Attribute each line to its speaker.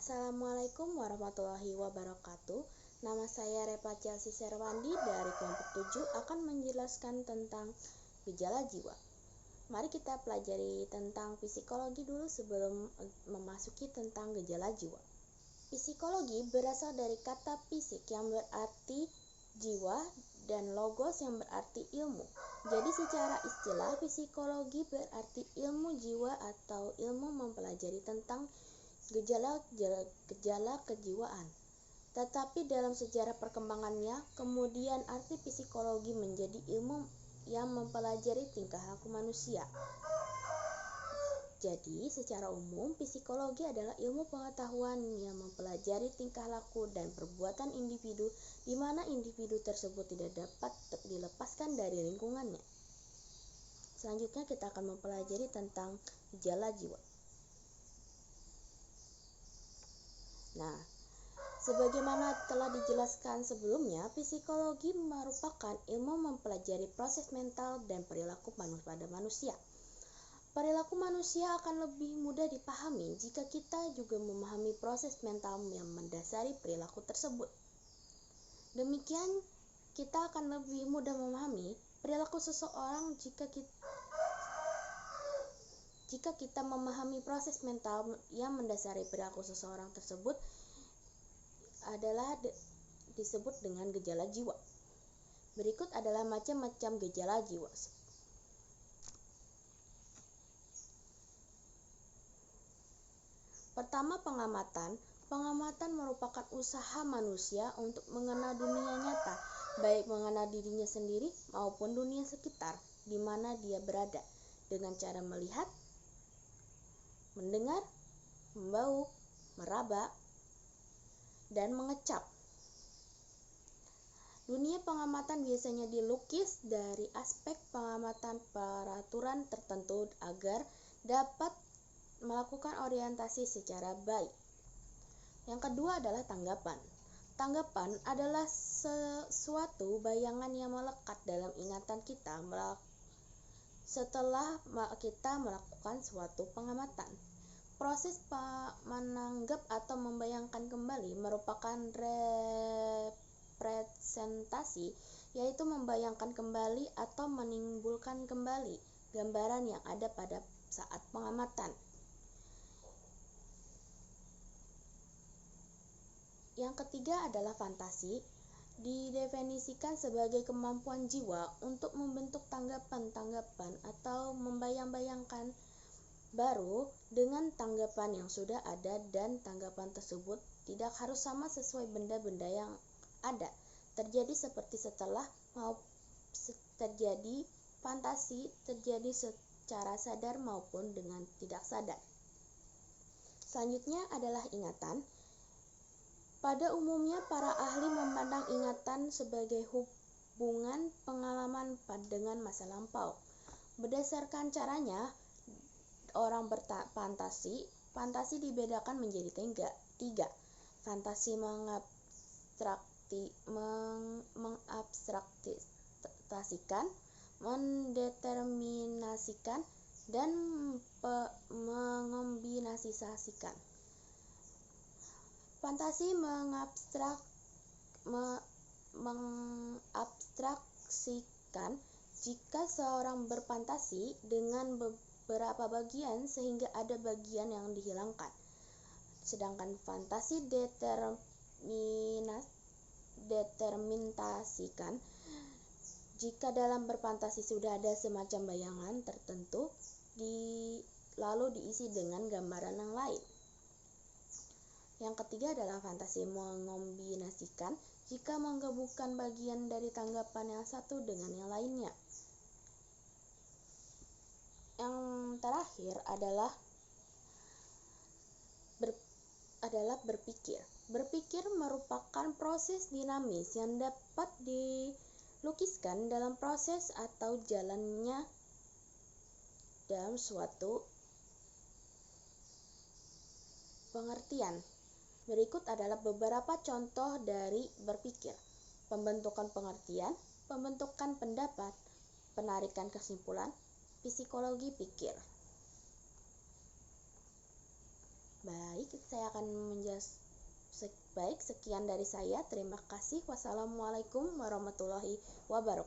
Speaker 1: Assalamualaikum warahmatullahi wabarakatuh. Nama saya Repa Chelsea Serwandi dari kelompok 7 akan menjelaskan tentang gejala jiwa. Mari kita pelajari tentang psikologi dulu sebelum memasuki tentang gejala jiwa. Psikologi berasal dari kata fisik yang berarti jiwa dan logos yang berarti ilmu. Jadi secara istilah psikologi berarti ilmu jiwa atau ilmu mempelajari tentang gejala kejiwaan. Tetapi dalam sejarah perkembangannya, kemudian arti psikologi menjadi ilmu yang mempelajari tingkah laku manusia. Jadi, secara umum, psikologi adalah ilmu pengetahuan yang mempelajari tingkah laku dan perbuatan individu di mana individu tersebut tidak dapat dilepaskan dari lingkungannya. Selanjutnya kita akan mempelajari tentang gejala jiwa. Nah, sebagaimana telah dijelaskan sebelumnya, psikologi merupakan ilmu mempelajari proses mental dan perilaku pada manusia. Perilaku manusia akan lebih mudah dipahami jika kita juga memahami proses mental yang mendasari perilaku tersebut. Demikian, kita akan lebih mudah memahami perilaku seseorang jika kita memahami proses mental yang mendasari perilaku seseorang tersebut adalah disebut dengan gejala jiwa. Berikut adalah macam-macam gejala jiwa. Pertama, pengamatan. Pengamatan merupakan usaha manusia untuk mengenal dunia nyata, baik mengenal dirinya sendiri maupun dunia sekitar di mana dia berada, dengan cara melihat, mendengar, membau, meraba, dan mengecap. Dunia pengamatan biasanya dilukis dari aspek pengamatan peraturan tertentu agar dapat melakukan orientasi secara baik. Yang kedua adalah tanggapan. Tanggapan adalah sesuatu bayangan yang melekat dalam ingatan kita setelah kita melakukan suatu pengamatan. Proses menanggap atau membayangkan kembali merupakan representasi, yaitu membayangkan kembali atau menimbulkan kembali gambaran yang ada pada saat pengamatan. Yang ketiga adalah fantasi. Didefinisikan sebagai kemampuan jiwa untuk membentuk tanggapan-tanggapan atau membayang-bayangkan baru dengan tanggapan yang sudah ada, dan tanggapan tersebut tidak harus sama sesuai benda-benda yang ada. Terjadi seperti setelah terjadi fantasi, terjadi secara sadar maupun dengan tidak sadar. Selanjutnya adalah ingatan. Pada umumnya, para ahli memandang ingatan sebagai hubungan pengalaman dengan masa lampau. Berdasarkan caranya, orang berfantasi. Fantasi dibedakan menjadi tiga. Fantasi mengabstraktasikan, mendeterminasikan, dan mengombinasikan. Fantasi mengabstraksikan jika seorang berfantasi dengan beberapa bagian sehingga ada bagian yang dihilangkan. Sedangkan fantasi determinasikan jika dalam berfantasi sudah ada semacam bayangan tertentu lalu diisi dengan gambaran yang lain. Yang ketiga adalah fantasi mengombinasikan jika menggabungkan bagian dari tanggapan yang satu dengan yang lainnya. Yang terakhir adalah berpikir. Berpikir merupakan proses dinamis yang dapat dilukiskan dalam proses atau jalannya dalam suatu pengertian. Berikut adalah beberapa contoh dari berpikir: pembentukan pengertian, pembentukan pendapat, penarikan kesimpulan, psikologi pikir. Baik, saya akan menjelaskan. Baik, sekian dari saya. Terima kasih. Wassalamualaikum warahmatullahi wabarakatuh.